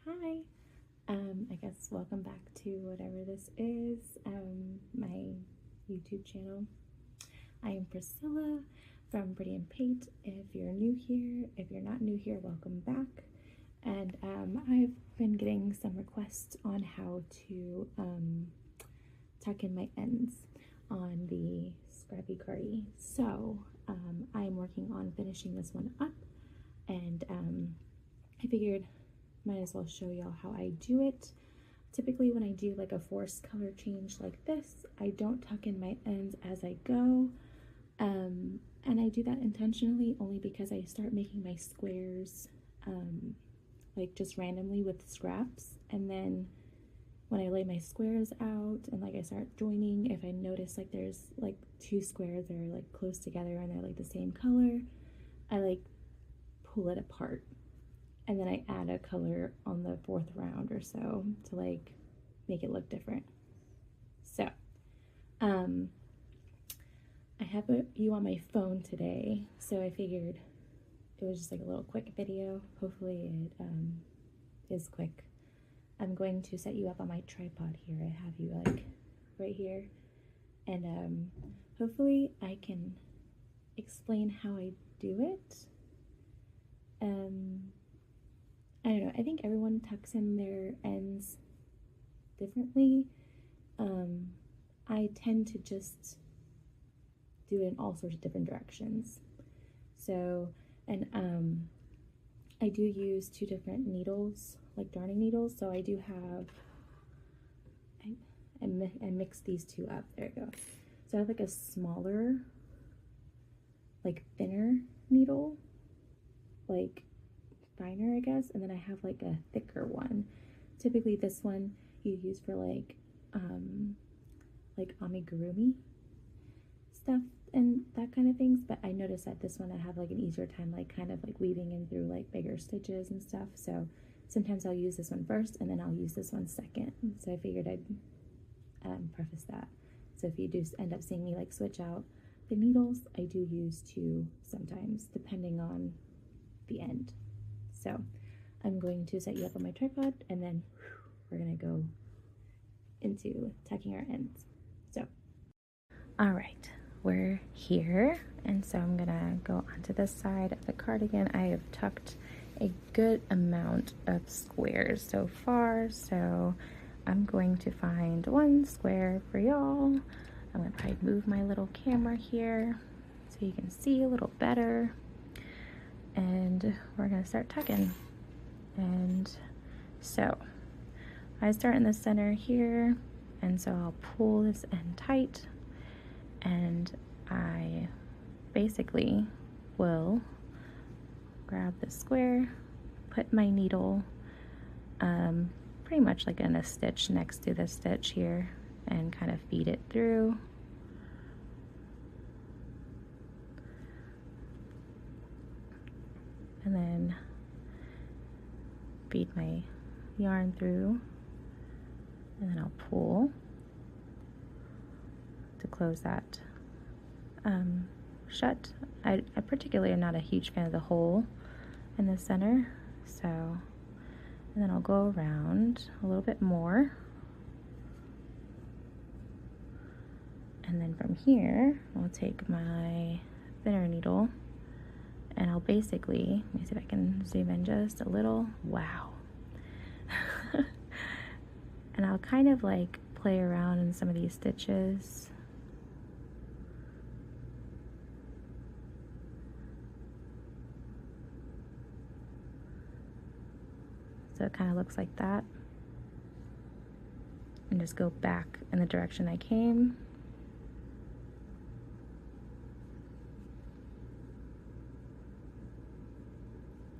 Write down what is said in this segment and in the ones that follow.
Hi. I guess welcome back to whatever this is, my YouTube channel. I am Priscilla from Pretty and Paint. If you're new here, if you're not new here, welcome back. And I've been getting some requests on how to tuck in my ends on the Scrappi Cardi. So I'm working on finishing this one up, and I figured might as well show y'all how I do it. Typically when I do like a forced color change like this, I don't tuck in my ends as I go. And I do that intentionally only because I start making my squares like just randomly with scraps. And then when I lay my squares out and like I start joining, if I notice like there's like two squares that are like close together and they're like the same color, I like pull it apart. And then I add a color on the fourth round or so to like make it look different. So, I have you on my phone today, so I figured it was just like a little quick video. Hopefully it is quick. I'm going to set you up on my tripod here. I have you like right here, and hopefully I can explain how I do it. I don't know, I think everyone tucks in their ends differently. I tend to just do it in all sorts of different directions. So, and I do use two different needles, like darning needles. So I do have, I mix these two up. There you go. So I have like a smaller, like thinner needle, like finer I guess, and then I have like a thicker one. Typically this one you use for like amigurumi stuff and that kind of things, but I noticed that this one I have like an easier time like kind of like weaving in through like bigger stitches and stuff, so sometimes I'll use this one first and then I'll use this one second. So I figured I'd preface that. So if you do end up seeing me like switch out the needles, I do use two sometimes depending on the end. So I'm going to set you up on my tripod and then we're gonna go into tucking our ends. So, all right, we're here. And so I'm gonna go onto this side of the cardigan. I have tucked a good amount of squares so far. So I'm going to find one square for y'all. I'm gonna try to move my little camera here so you can see a little better. And we're gonna start tucking. And so I start in the center here, and so I'll pull this end tight, and I basically will grab the square, put my needle pretty much like in a stitch next to the stitch here, and kind of feed it through. And then feed my yarn through, and then I'll pull to close that shut. I particularly am not a huge fan of the hole in the center, so, and then I'll go around a little bit more, and then from here I'll take my thinner needle and I'll basically, let me see if I can zoom in just a little. Wow. And I'll kind of like play around in some of these stitches. So it kind of looks like that. And just go back in the direction I came.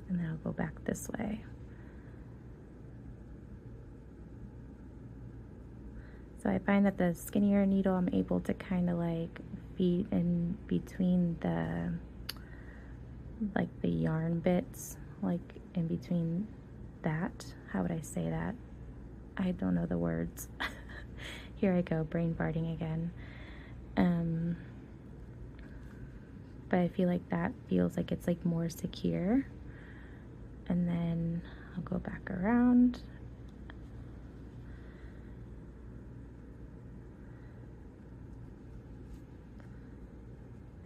And then I'll go back this way. So I find that the skinnier needle I'm able to kind of like feed in between the yarn bits, like in between that. How would I say that? I don't know the words. Here I go, brain farting again. But I feel like that feels like it's like more secure. And then I'll go back around.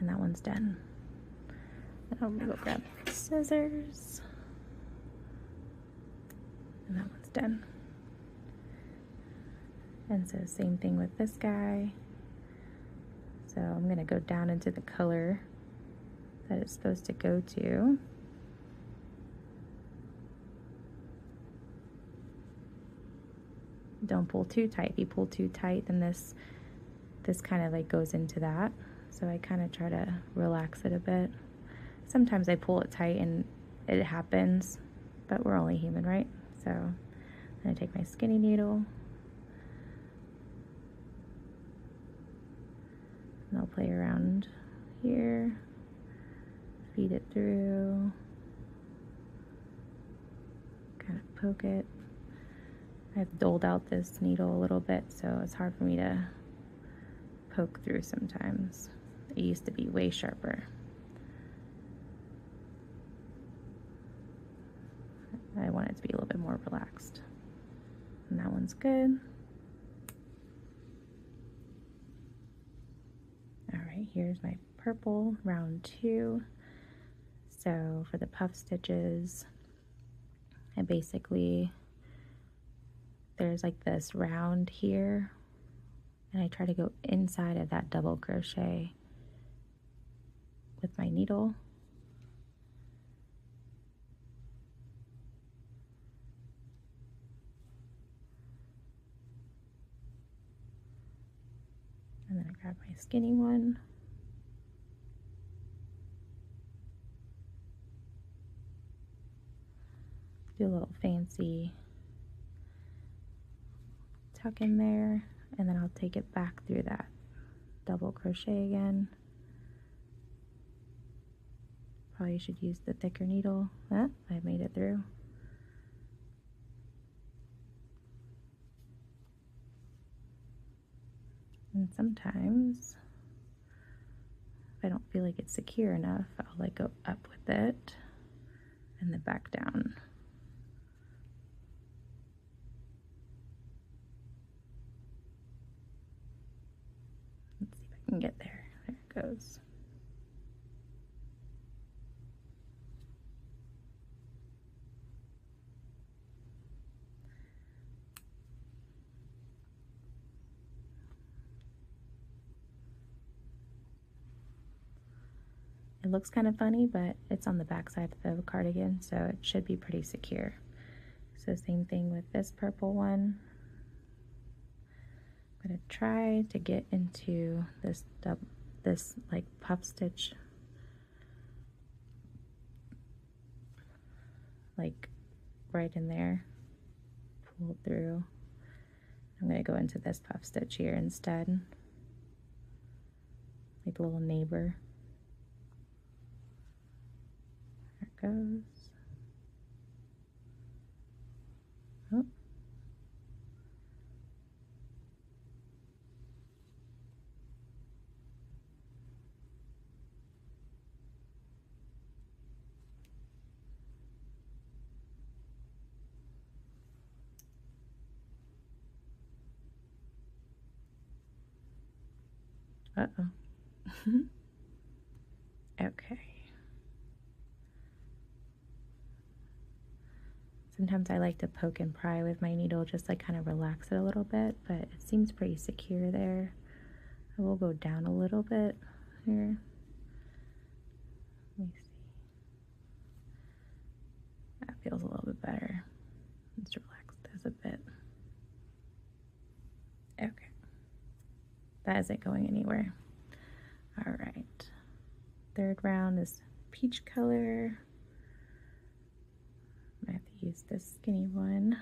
And that one's done. Now I'm gonna go grab scissors. And that one's done. And so same thing with this guy. So I'm gonna go down into the color that it's supposed to go to. Don't pull too tight. If you pull too tight, then this kind of like goes into that. So I kind of try to relax it a bit. Sometimes I pull it tight and it happens, but we're only human, right? So I'm gonna take my skinny needle and I'll play around here, feed it through, kind of poke it. I've doled out this needle a little bit, so it's hard for me to poke through sometimes. It used to be way sharper. I want it to be a little bit more relaxed. And that one's good. All right, here's my purple, round 2. So for the puff stitches, I basically, there's like this round here, and I try to go inside of that double crochet with my needle. And then I grab my skinny one. Do a little fancy tuck in there, and then I'll take it back through that double crochet again. Probably should use the thicker needle. I made it through. And sometimes, if I don't feel like it's secure enough, I'll like go up with it and then back down. Let's see if I can get there. There it goes. It looks kind of funny, but it's on the back side of the cardigan, so it should be pretty secure. So same thing with this purple one. I'm gonna try to get into this like puff stitch, like right in there, pull through. I'm gonna go into this puff stitch here instead, like a little neighbor. There it goes. Oh. Uh-oh. Okay. Sometimes I like to poke and pry with my needle, just like kind of relax it a little bit, but it seems pretty secure there. I will go down a little bit here. Let me see. That feels a little bit better. Let's relax this a bit. Okay. That isn't going anywhere. All right. Third round is peach color. I have to use this skinny one.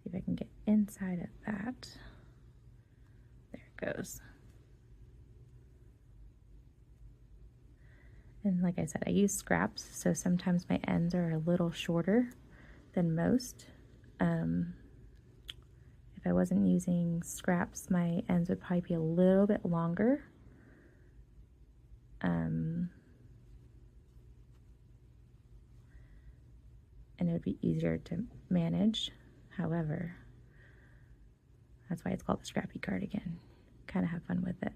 See if I can get inside of that. There it goes. And like I said, I use scraps, so sometimes my ends are a little shorter than most. If I wasn't using scraps, my ends would probably be a little bit longer. and it would be easier to manage. However, that's why it's called the Scrappi Cardigan. Kind of have fun with it.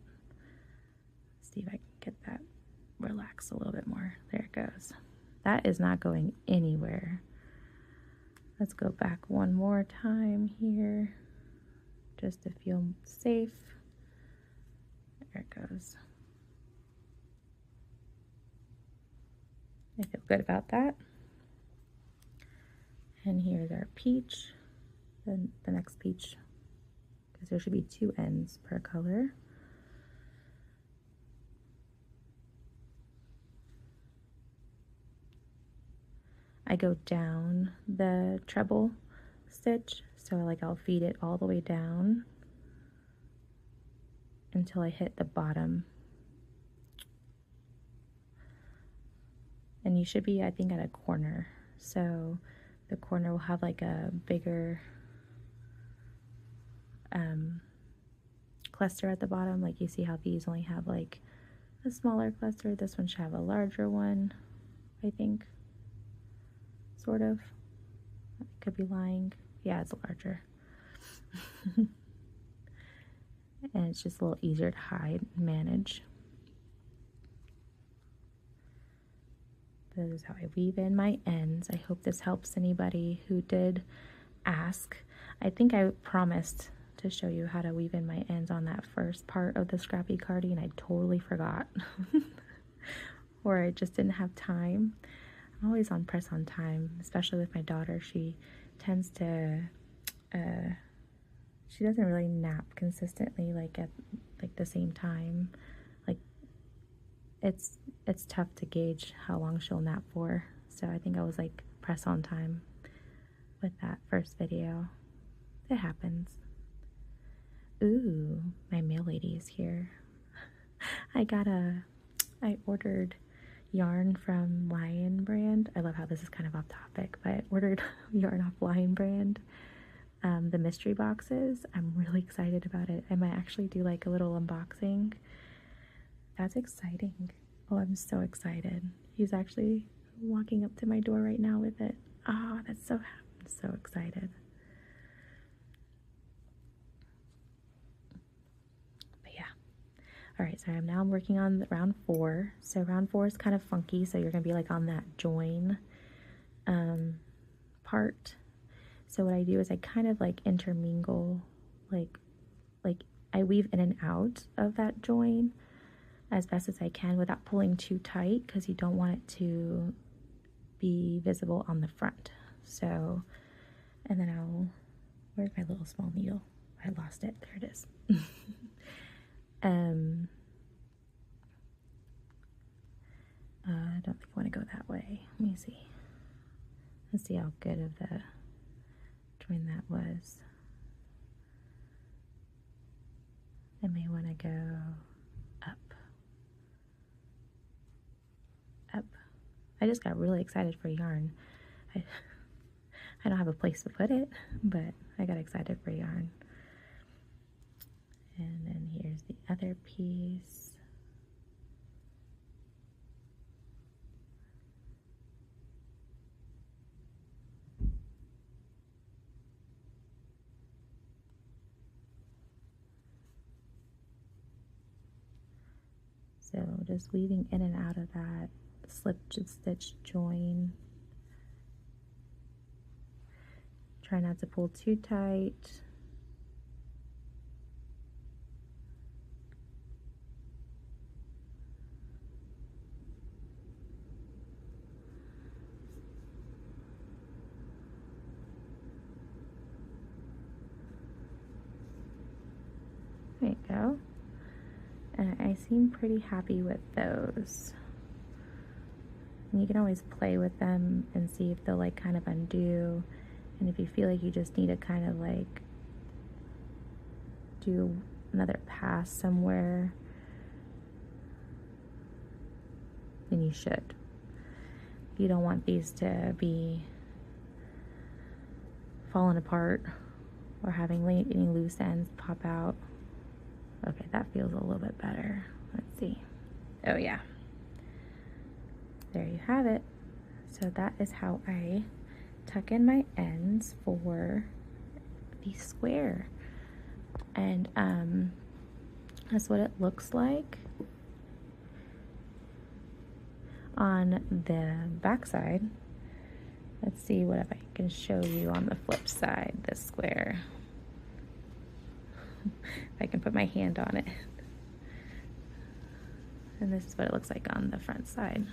See if I can get that relaxed a little bit more. There it goes. That is not going anywhere. Let's go back one more time here, just to feel safe. There it goes. I feel good about that. And here's our peach, then the next peach, because there should be 2 ends per color. I go down the treble stitch, so like I'll feed it all the way down until I hit the bottom. And you should be, I think, at a corner. So the corner will have like a bigger cluster at the bottom. Like you see how these only have like a smaller cluster. This one should have a larger one, I think. Sort of. I could be lying. Yeah, it's larger. And it's just a little easier to hide and manage. This is how I weave in my ends. I hope this helps anybody who did ask. I think I promised to show you how to weave in my ends on that first part of the Scrappi Cardi, and I totally forgot. Or I just didn't have time. I'm always on press on time, especially with my daughter. She tends to, she doesn't really nap consistently, like at like the same time. Like it's tough to gauge how long she'll nap for. So I think I was like press on time with that first video. It happens. Ooh, my mail lady is here. I ordered yarn from Lion Brand. I love how this is kind of off topic, but I ordered yarn off Lion Brand. The mystery boxes. I'm really excited about it. I might actually do like a little unboxing. That's exciting. Oh, I'm so excited. He's actually walking up to my door right now with it. Oh, I'm so excited. But yeah. All right, so I'm working on round 4. So round 4 is kind of funky, so you're gonna be like on that join part. So what I do is I kind of like intermingle, like I weave in and out of that join as best as I can without pulling too tight, because you don't want it to be visible on the front. So, and then where's my little small needle? I lost it. There it is. I don't think I want to go that way. Let me see. Let's see how good of the join that was. I may want to go up. I just got really excited for yarn. I don't have a place to put it, but I got excited for yarn. And then here's the other piece. So just weaving in and out of that slip stitch join. Try not to pull too tight. There you go. And I seem pretty happy with those. And you can always play with them and see if they'll like kind of undo. And if you feel like you just need to kind of like do another pass somewhere, then you should. You don't want these to be falling apart or having any loose ends pop out. Okay, that feels a little bit better. Let's see. Oh yeah. There you have it. So that is how I tuck in my ends for the square. And that's what it looks like on the back side. Let's see what if I can show you on the flip side, this square. If I can put my hand on it. And this is what it looks like on the front side.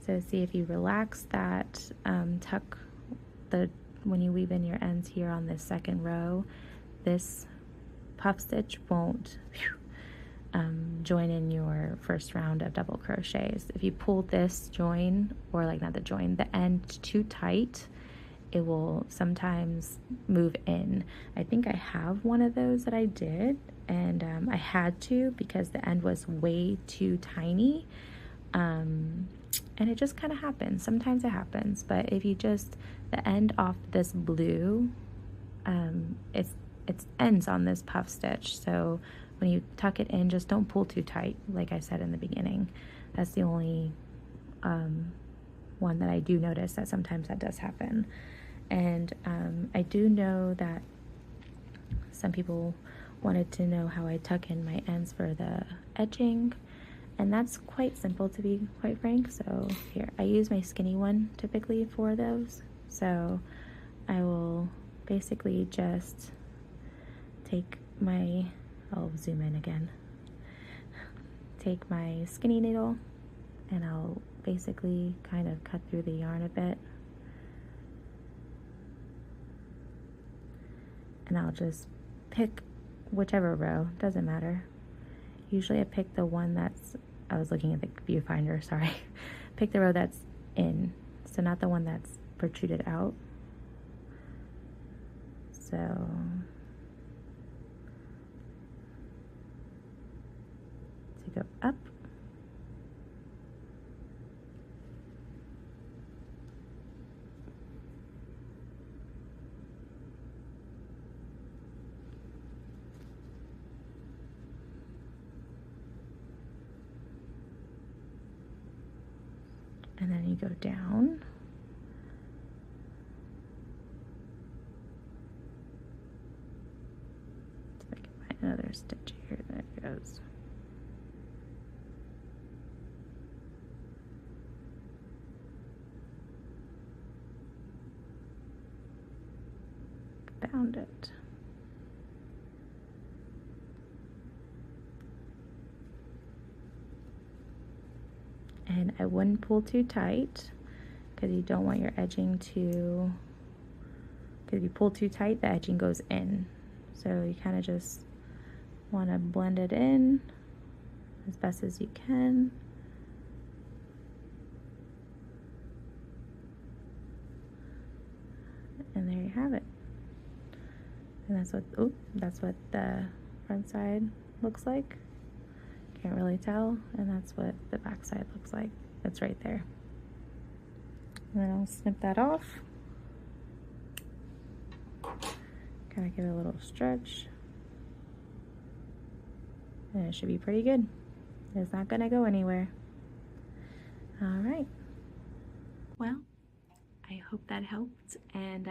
So see, if you relax that, tuck when you weave in your ends here on this second row, this puff stitch won't join in your first round of double crochets. If you pull this join, or like not the join, the end too tight, it will sometimes move in. I think I have one of those that I did, and I had to because the end was way too tiny. And it just kind of happens. Sometimes it happens, but if you just, the end off this blue, it ends on this puff stitch. So when you tuck it in, just don't pull too tight, like I said in the beginning. That's the only one that I do notice that sometimes that does happen. And I do know that some people wanted to know how I tuck in my ends for the edging. And that's quite simple, to be quite frank. So here, I use my skinny one typically for those. So I will basically just take my, I'll zoom in again. Take my skinny needle and I'll basically kind of cut through the yarn a bit. And I'll just pick whichever row, doesn't matter. Usually I pick the one that's, I was looking at the viewfinder, sorry. Pick the row that's in, so not the one that's protruded out. So to go up. And then you go down. So I can find another stitch here. There it goes. Found it. And I wouldn't pull too tight because you don't want your edging to, because if you pull too tight, the edging goes in. So you kind of just want to blend it in as best as you can. And there you have it. And that's what, oh, that's what the front side looks like. Can't really tell, and that's what the back side looks like. It's right there. And then I'll snip that off. Kind of give it a little stretch. And it should be pretty good. It's not gonna go anywhere. All right. Well, I hope that helped, and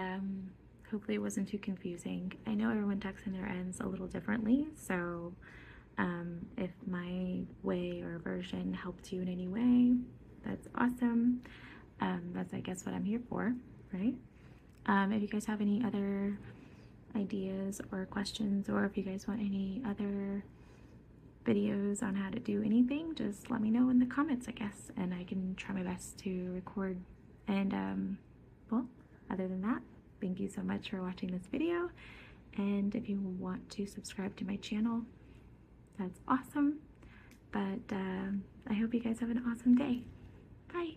hopefully it wasn't too confusing. I know everyone tucks in their ends a little differently, so if my way or version helped you in any way, that's awesome. That's, I guess, what I'm here for, right? If you guys have any other ideas or questions, or if you guys want any other videos on how to do anything, just let me know in the comments, I guess, and I can try my best to record. And well, other than that, thank you so much for watching this video, and if you want to subscribe to my channel, that's awesome. But I hope you guys have an awesome day. Bye.